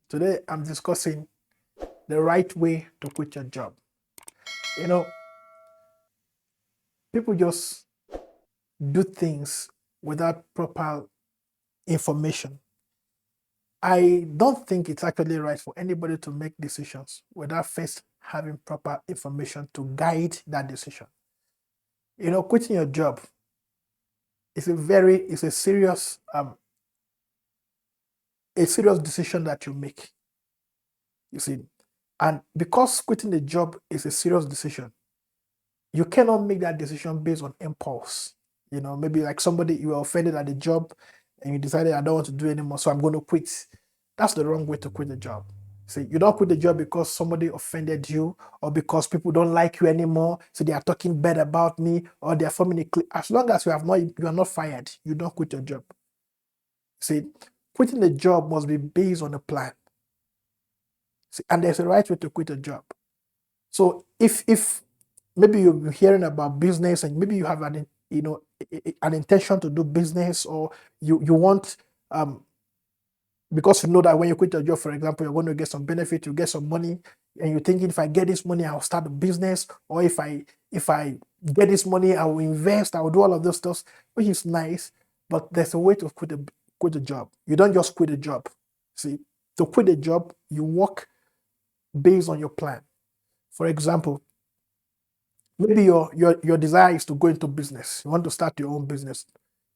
Today, I'm discussing the right way to quit your job. You know, people just do things without proper information. I don't think it's actually right for anybody to make decisions without first having proper information to guide that decision. Quitting your job is a serious decision that you make. You see, and because quitting the job is a serious decision, you cannot make that decision based on impulse. Maybe like somebody you were offended at the job and you decided I don't want to do anymore, so I'm going to quit. That's the wrong way to quit the job. See, you don't quit the job because somebody offended you or because people don't like you anymore, so they are talking bad about me or they are forming a clique. As long as you are not fired, you don't quit your job. See, quitting the job must be based on a plan. See, and there's a right way to quit a job. So if maybe you're hearing about business and maybe you have an intention to do business, or you want because you know that when you quit your job, for example, you're going to get some benefit, you get some money, and you're thinking, if I get this money, I'll start a business, or if I get this money, I will invest, I will do all of those stuff, which is nice. But there's a way to quit a job. You don't just quit a job. See, to quit a job, you work based on your plan. For example, maybe your desire is to go into business. You want to start your own business.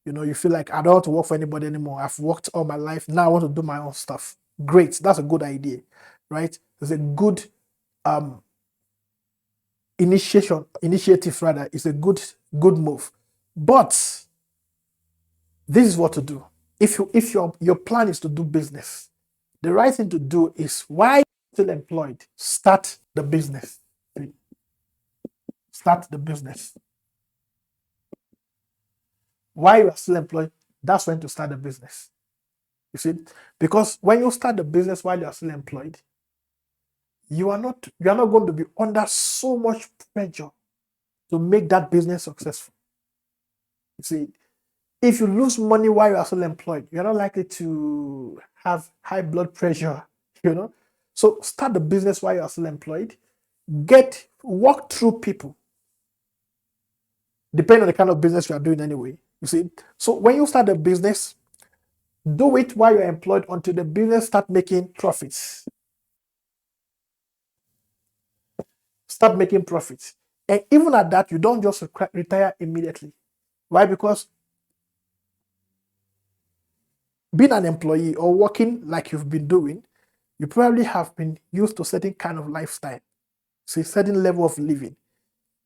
You feel like I don't want to work for anybody anymore. I've worked all my life. Now I want to do my own stuff. Great. That's a good idea, right? It's a good initiative rather. It's a good move. But this is what to do. If your plan is to do business, the right thing to do is, while you're still employed, start the business. Start the business. While you are still employed, that's when to start the business. You see, because when you start the business while you are still employed, you are not going to be under so much pressure to make that business successful. You see, if you lose money while you are still employed, you're not likely to have high blood pressure. So start the business while you are still employed. Walk through people, depending on the kind of business you are doing anyway. You see, so when you start a business, do it while you're employed until the business start making profits. Start making profits. And even at that, you don't just retire immediately. Why? Because being an employee or working like you've been doing, you probably have been used to certain kind of lifestyle, so a certain level of living.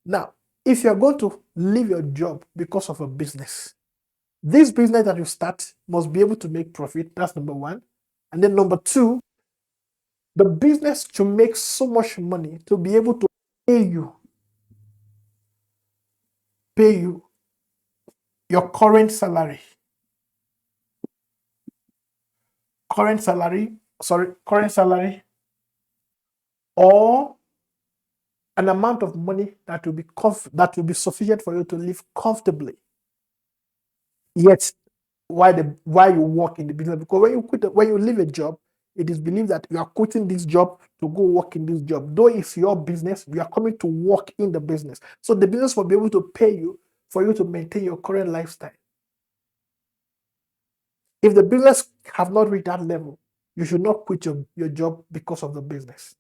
Now, if you're going to leave your job because of a business, this business that you start must be able to make profit. That's number one. And then number two, the business to make so much money to be able to pay you your current salary, or an amount of money that will be sufficient for you to live comfortably. Yet, why you work in the business? Because when you leave a job, it is believed that you are quitting this job to go work in this job. Though it's your business, you are coming to work in the business. So the business will be able to pay you for you to maintain your current lifestyle. If the business have not reached that level, you should not quit your job because of the business.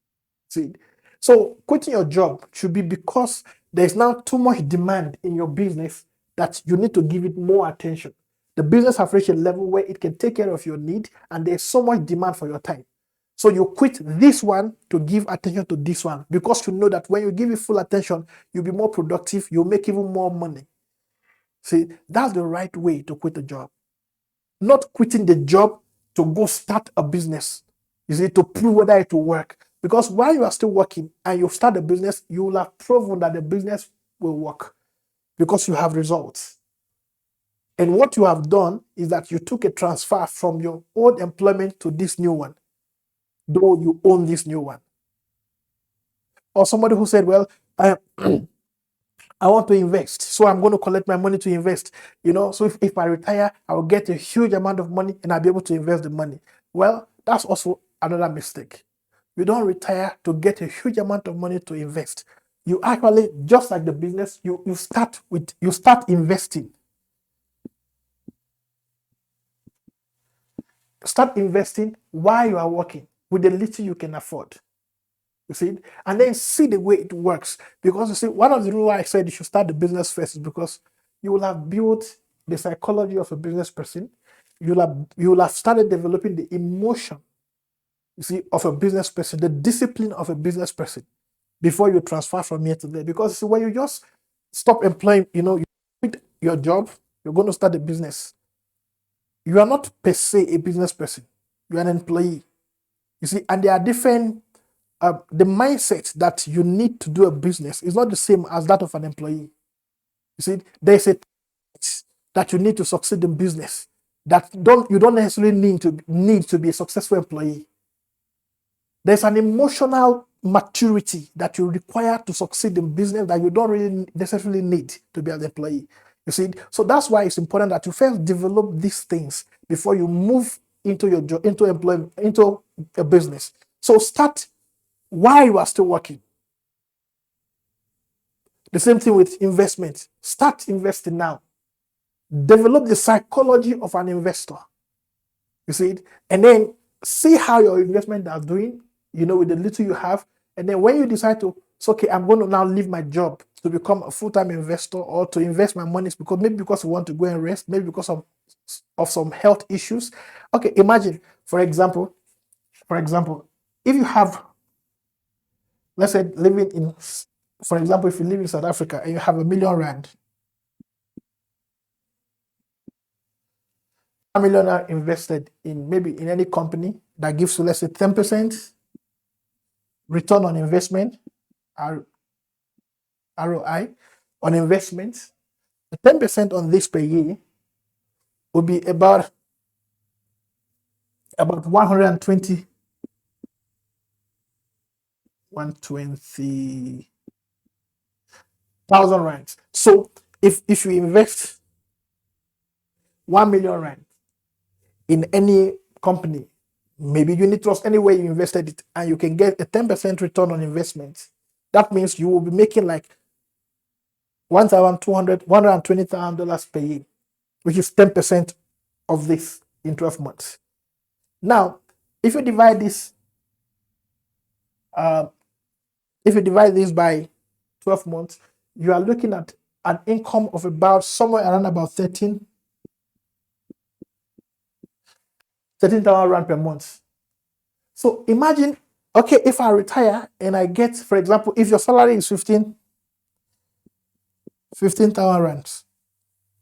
See, so quitting your job should be because there's now too much demand in your business that you need to give it more attention. The business has reached a level where it can take care of your need, and there's so much demand for your time. So you quit this one to give attention to this one, because you know that when you give it full attention, you'll be more productive, you'll make even more money. See, that's the right way to quit a job. Not quitting the job to go start a business. You see, to prove whether it will work. Because while you are still working and you start a business, you will have proven that the business will work because you have results. And what you have done is that you took a transfer from your old employment to this new one, though you own this new one. Or somebody who said, well, I want to invest, so I'm going to collect my money to invest. So if I retire, I will get a huge amount of money and I'll be able to invest the money. Well, that's also another mistake. You don't retire to get a huge amount of money to invest. You actually, just like the business, you start investing. Start investing while you are working with the little you can afford. You see, and then see the way it works. Because you see, one of the reasons why I said you should start the business first is because you will have built the psychology of a business person. You will have started developing the emotion, you see, of a business person, the discipline of a business person before you transfer from here to there. Because see, when you just stop employing, you quit your job, you're going to start a business. You are not per se a business person. You are an employee. You see, and there are different. The mindset that you need to do a business is not the same as that of an employee. You see, there's a that you need to succeed in business that you don't necessarily need to be a successful employee. There's an emotional maturity that you require to succeed in business that you don't really necessarily need to be an employee. You see, so that's why it's important that you first develop these things before you move into your job, into employment, into a business. So start while you are still working. The same thing with investment. Start investing now. Develop the psychology of an investor. You see it? And then see how your investment are doing, with the little you have. And then when you decide to, it's okay, I'm going to now leave my job to become a full-time investor or to invest my money because you want to go and rest, maybe because of some health issues. Okay, imagine, for example, if you have, let's say, living in, for example, if you live in South Africa and you have R1 million, R1 million invested in maybe in any company that gives you, let's say, 10% return on investment, ROI on investment. 10% on this per year would be about 120,000 rands. So if you invest R1 million in any company, maybe unit trust, anywhere you invested it, and you can get a 10% return on investment, that means you will be making like $120,000 per year, which is 10% of this in 12 months. Now, if you divide this by 12 months, you are looking at an income of about somewhere around about 13,000 rand per month. So imagine, okay, if I retire and I get, for example, if your salary is 15,000 rands,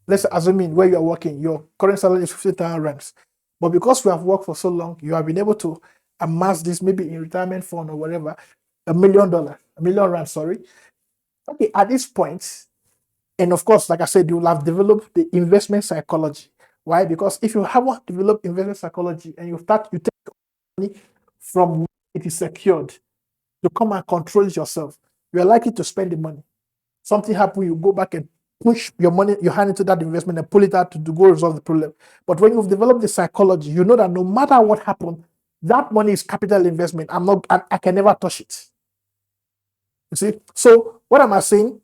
let's assume where you are working, your current salary is 15,000 rands. But because you have worked for so long, you have been able to amass this, maybe in retirement fund or whatever, $1 million rand, sorry. Okay, at this point, and of course, like I said, you will have developed the investment psychology. Why? Because if you haven't developed investment psychology and you take money from it is secured to come and control it yourself, you are likely to spend the money. Something happens, you go back and push your hand into that investment and pull it out to go resolve the problem. But when you've developed the psychology, you know that no matter what happens, that money is capital investment. I can never touch it. You see? So what am I saying?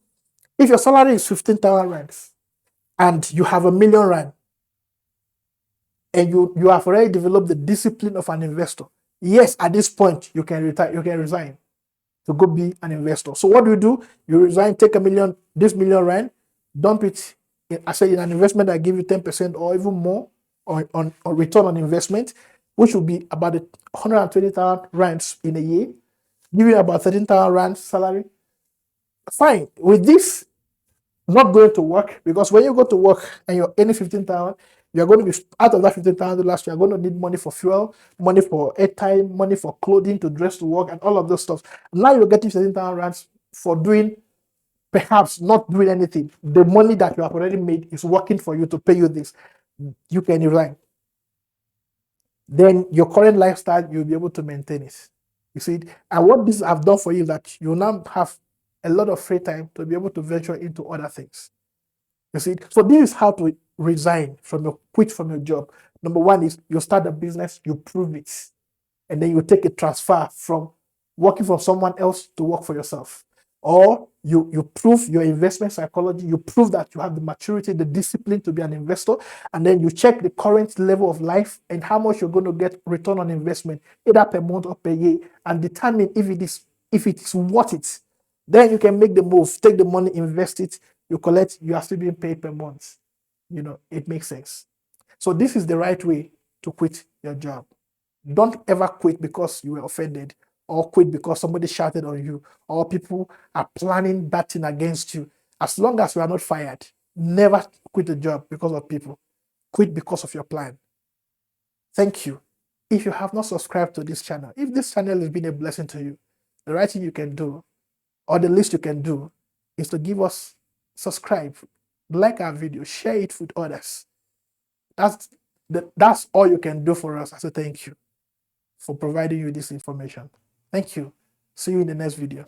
If your salary is 15,000 rands and you have R1 million and you have already developed the discipline of an investor, yes, at this point you can retire, you can resign to go be an investor. So what do? You resign, take this R1 million, dump it in an investment that give you 10% or even more on return on investment, which will be about 120,000 rands in a year, give you about 13,000 rands salary. Fine. With this, not going to work, because when you go to work and you're earning 15,000, you're going to be out of that 15,000 last year. You're going to need money for fuel, money for airtime, money for clothing to dress to work, and all of those stuff. Now you're getting 13,000 rands for perhaps not doing anything. The money that you have already made is working for you to pay you this. You can resign. Then your current lifestyle, you'll be able to maintain it. You see, and what this have done for you is that you now have a lot of free time to be able to venture into other things. You see, so this is how to quit from your job. Number one is you start a business, you prove it. and then you take a transfer from working for someone else to work for yourself. Or you prove your investment psychology, you prove that you have the maturity, the discipline to be an investor, and then you check the current level of life and how much you're going to get return on investment, either per month or per year, and determine if it is worth it. Then you can make the move, take the money, invest it, you collect, you are still being paid per month. It makes sense. So this is the right way to quit your job. Don't ever quit because you were offended, or quit because somebody shouted on you, or people are planning bad thing against you. As long as you are not fired, never quit a job because of people. Quit because of your plan. Thank you. If you have not subscribed to this channel, if this channel has been a blessing to you, the right thing you can do, or the least you can do, is to give us subscribe, like our video, share it with others. That's all you can do for us as a thank you for providing you this information. Thank you. See you in the next video.